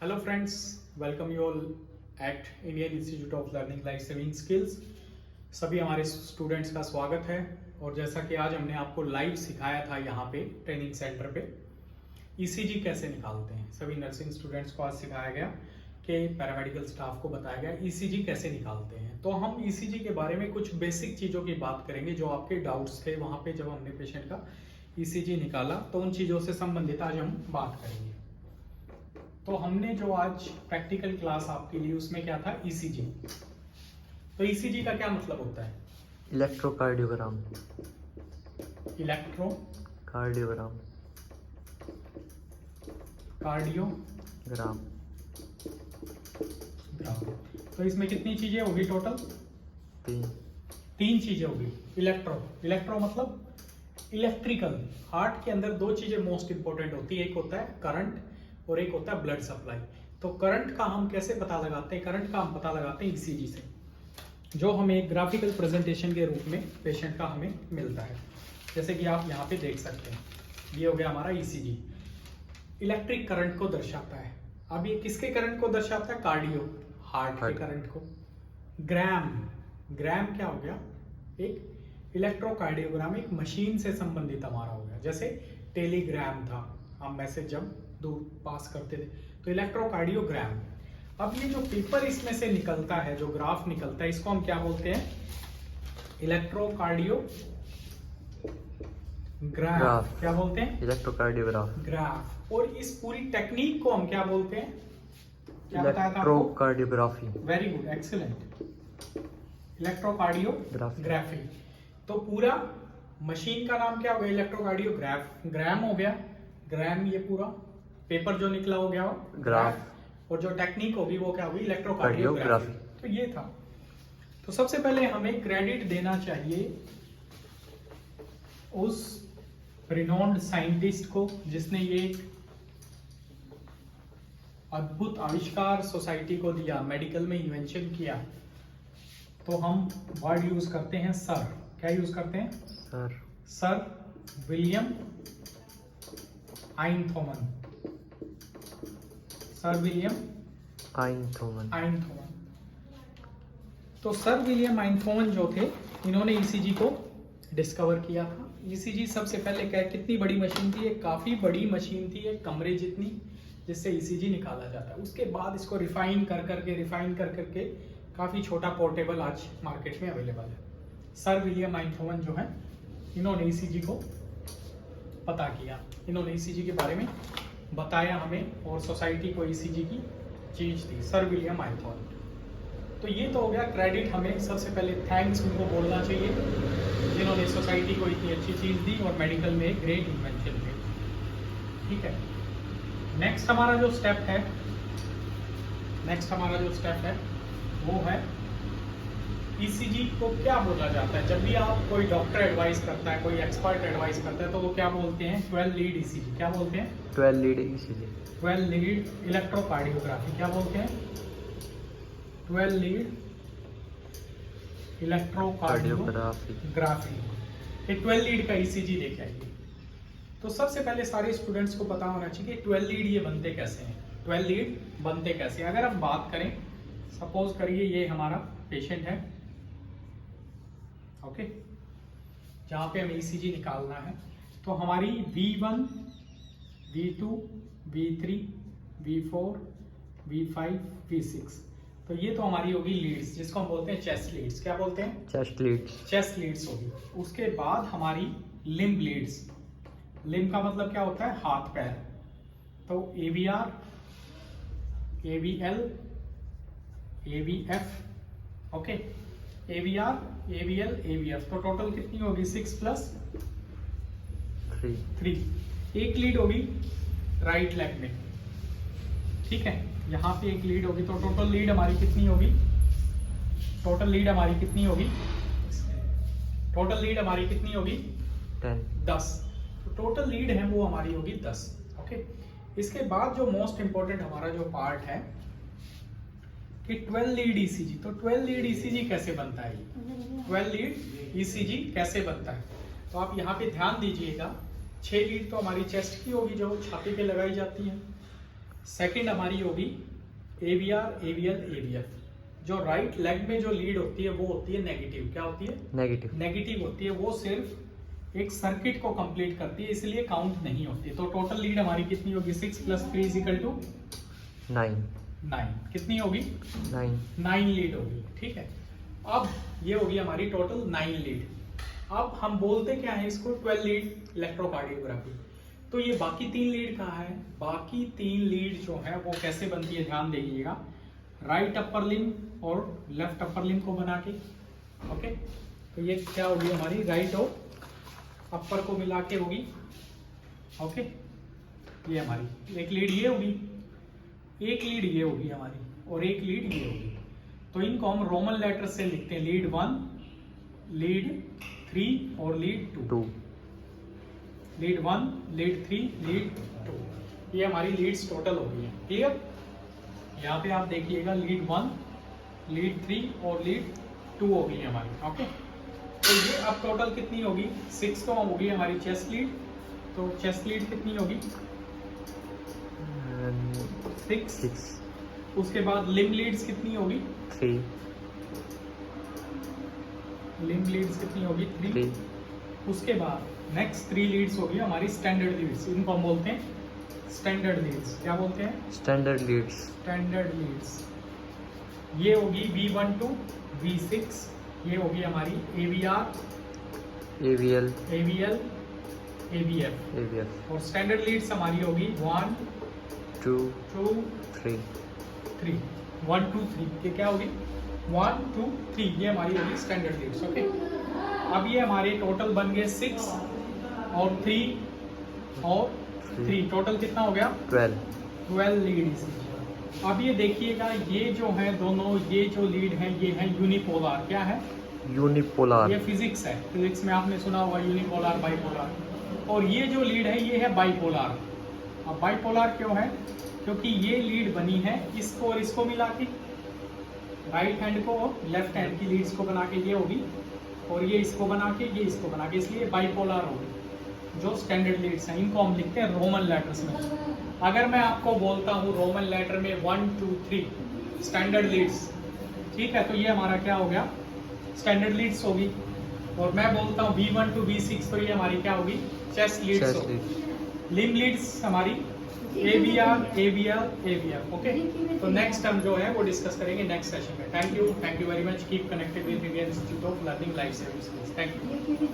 Hello friends, welcome you all at Indian institute of learning life saving skills. सभी हमारे students का स्वागत है। और जैसा कि आज हमने आपको लाइव सिखाया था यहाँ पे ट्रेनिंग सेंटर पे ईसीजी कैसे निकालते हैं, सभी नर्सिंग स्टूडेंट्स को आज सिखाया गया कि पैरामेडिकल स्टाफ को बताया गया ईसीजी कैसे निकालते हैं। तो हम ईसीजी के बारे में कुछ बेसिक चीज़ों की बात करेंगे जो आपके डाउट्स थे वहाँ पे जब हमने पेशेंट का ईसीजी निकाला, तो उन चीज़ों से संबंधित आज हम बात करेंगे। तो हमने जो आज प्रैक्टिकल क्लास आपके लिए उसमें क्या था, ईसीजी। तो ईसीजी का क्या मतलब होता है? इलेक्ट्रोकार्डियोग्राम। इलेक्ट्रोकार्डियोग्राम। तो इसमें कितनी चीजें होगी टोटल? तीन चीजें होगी। इलेक्ट्रो मतलब इलेक्ट्रिकल। हार्ट के अंदर दो चीजें मोस्ट इंपोर्टेंट होती है, एक होता है करंट और एक होता है ब्लड सप्लाई। तो करंट का हम कैसे पता लगाते हैं? करंट का हम पता लगाते हैं ईसीजी से, जो हमें एक ग्राफिकल प्रेजेंटेशन के रूप में पेशेंट का हमें मिलता है। जैसे कि आप यहाँ पे देख सकते हैं, ये हो गया हमारा ईसीजी। इलेक्ट्रिक करंट को दर्शाता है। अब ये किसके करंट को दर्शाता है? कार्डियो, हार्ट के करंट को। ग्राम क्या हो गया? एक इलेक्ट्रोकार्डियोग्राम, एक मशीन से संबंधित हमारा हो गया। जैसे टेलीग्राम था, हम मैसेज जब दूर पास करते थे, तो इलेक्ट्रोकार्डियोग्राम। अब ये जो पेपर इसमें से निकलता है, जो ग्राफ निकलता है, इसको हम क्या बोलते हैं? इलेक्ट्रोकार्डियोग्राफ। क्या बोलते हैं? इलेक्ट्रोकार्डियोग्राफ। और इस पूरी टेक्निक को हम क्या बोलते हैं? Electrocardiography. Very good, excellent. Electrocardiography. तो पूरा मशीन का नाम क्या हो गया? इलेक्ट्रोकार्डियोग्राफ। ग्राम हो गया, ग्राम ये पूरा पेपर जो निकला हो गया वो ग्राफ, और जो टेक्निक होगी वो क्या होगी? इलेक्ट्रोकार्डियोग्राफी। तो ये था। तो सबसे पहले हमें क्रेडिट देना चाहिए उस रिनोन्ड साइंटिस्ट को जिसने ये अद्भुत आविष्कार सोसाइटी को दिया, मेडिकल में इन्वेंशन किया। तो हम वर्ड यूज करते हैं सर। क्या यूज करते हैं? Sir William Einthoven. Sir William Einthoven. तो सर विलियम आइनथोमन जो थे, इन्होंने ईसीजी को डिस्कवर किया था। ईसीजी सबसे पहले कितनी बड़ी मशीन थी? एक काफी बड़ी मशीन थी, एक कमरे जितनी, जिससे ईसीजी निकाला जाता है। उसके बाद इसको रिफाइन कर करके काफी छोटा पोर्टेबल आज मार्केट में अवेलेबल है। सर विलियम आइनथोमन जो है, इन्होंने ईसीजी को पता किया, इन्होंने ईसीजी के बारे में बताया हमें, और सोसाइटी को ईसीजी की चीज थी, सर विलियम आइनथोमन। तो ये तो हो गया क्रेडिट। हमें सबसे पहले थैंक्स उनको बोलना चाहिए जिन्होंने सोसाइटी को इतनी अच्छी चीज दी और मेडिकल में एक ग्रेट इन्वेंशन दी। ठीक है। नेक्स्ट हमारा जो स्टेप है वो है ईसीजी को क्या बोला जाता है? जब भी आप कोई डॉक्टर एडवाइस करता है, कोई एक्सपर्ट एडवाइस करता है, तो वो क्या बोलते हैं? 12 लीड ईसीजी। क्या बोलते हैं? 12 लीड ईसीजी। 12 lead electrocardiography. क्या बोलते हैं? 12 लीड इलेक्ट्रोकार्डियोग्राफी। ये 12 लीड का ईसीजी देख आइए। तो सबसे पहले सारे स्टूडेंट्स को पता होना चाहिए कि 12 लीड ये बनते कैसे हैं। 12 लीड बनते कैसे? अगर हम बात करें, सपोज करिए ये हमारा पेशेंट है, ओके, जहां पे हमें ईसीजी निकालना है। तो हमारी V1, V2, V3, V4, V5, V6, तो ये तो हमारी होगी लीड्स, जिसको हम बोलते हैं चेस्ट लीड्स। क्या बोलते हैं? चेस्ट लीड्स होगी। उसके बाद हमारी लिम्ब लीड्स। लिम्ब का मतलब क्या होता है? हाथ पैर। तो AVR, AVL, AVF, okay, AVR, AVL, AVF। तो टोटल कितनी होगी? 6 + 3। एक लीड होगी राइट लेग में, ठीक है, यहाँ पे एक लीड होगी। तो टोटल लीड हमारी कितनी होगी? 10। तो टोटल लीड है वो हमारी होगी 10। ओके। इसके बाद जो मोस्ट इंपॉर्टेंट हमारा जो पार्ट है कि 12 लीड ईसीजी। तो 12 लीड ईसीजी कैसे बनता है? 12 लीड ईसीजी कैसे बनता है? तो आप यहाँ पे ध्यान दीजिएगा। 6 लीड तो हमारी चेस्ट की होगी, जो छाती पे लगाई जाती है। सेकंड हमारी होगी AVR, AVL, AVF। जो राइट लेग में जो लीड होती है वो होती है नेगेटिव। क्या होती है? नेगेटिव। नेगेटिव होती है। वो सिर्फ एक सर्किट को कंप्लीट करती है, इसलिए काउंट नहीं होती। तो टोटल लीड हमारी कितनी होगी? 6 + 3 = 9। 9। कितनी होगी? 9। 9 लीड होगी। ठीक है, अब ये होगी हमारी टोटल 9 लीड। अब हम बोलते क्या है इसको? 12 लीड इलेक्ट्रोकार्डियोग्राफी। तो ये बाकी 3 लीड कहाँ है? बाकी 3 लीड जो है वो कैसे बनती है ध्यान दीजिएगा। राइट अपर लिम्ब और लेफ्ट अपर लिम्ब को बना के। ओके, तो ये क्या होगी हमारी? राइट और अपर को मिला के होगी। ओके, ये हमारी एक लीड ये होगी, एक लीड ये होगी हमारी, और एक लीड ये होगी। तो इनको हम रोमन लेटर से लिखते हैं। लीड 1, लीड 3 और लीड 2। Lead 1, lead 3, lead 2। ये हमारी लीड्स टोटल हो गई है। क्लियर? यहाँ पे आप देखिएगा लीड 1, लीड 3 और लीड 2 हो गई हमारी। ओके, तो ये अब टोटल कितनी होगी? 6 तो होगी हमारी चेस्ट लीड। तो चेस्ट लीड कितनी होगी? 6। उसके बाद लिम्ब लीड्स कितनी होगी? 3। लिम्ब लीड्स कितनी होगी? 3। उसके बाद नेक्स्ट 3 लीड्स होगी हमारी स्टैंडर्ड लीड्स। इनको हम बोलते हैं स्टैंडर्ड लीड्स। क्या बोलते हैं? Standard leads. Standard leads. ये होगी V12, V6। ये होगी हमारी AVR, AVL, AVL, AVF। AVF। और स्टैंडर्ड लीड्स हमारी होगी 1, 2, 2, 3। 3। 1, 2, 3। ये क्या होगी? 1, 2, 3। ये हमारी होगी स्टैंडर्ड लीड्स। ओके, अब ये हमारे टोटल बन गए 6 और 3 और 3। टोटल कितना हो गया? 12 लीड। अब ये देखिएगा, ये जो है दोनों, ये जो लीड है ये है यूनिपोलर। क्या है? यूनिपोलर। ये फिजिक्स है। फिजिक्स में आपने सुना होगा यूनिपोलर, बाइपोलर। और ये जो लीड है ये है बाइपोलर। अब बाइपोलर क्यों है? क्योंकि ये लीड बनी है इसको और इसको मिला के, राइट हैंड को और लेफ्ट हैंड की लीड्स को बना के ये होगी, और ये इसको बना के, ये इसको बना के, इसलिए बाइपोलर होगी। जो स्टैंडर्ड लीड्स हैं इनको हम लिखते हैं रोमन लेटर्स में। अगर मैं आपको बोलता हूँ रोमन लेटर में 1, 2, 3 स्टैंडर्ड लीड्स, ठीक है, तो ये हमारा क्या हो गया? स्टैंडर्ड लीड्स होगी। और मैं बोलता हूँ V1 to V6, तो ये हमारी क्या होगी? चेस्ट लीड्स होगी। लिम्ब लीड्स हमारी AVR, AVL, AVF। ओके, तो नेक्स्ट हम जो है वो डिस्कस करेंगे नेक्स्ट सेशन में। Thank you very much. Keep connected with Indian institute of learning life services. Thank you.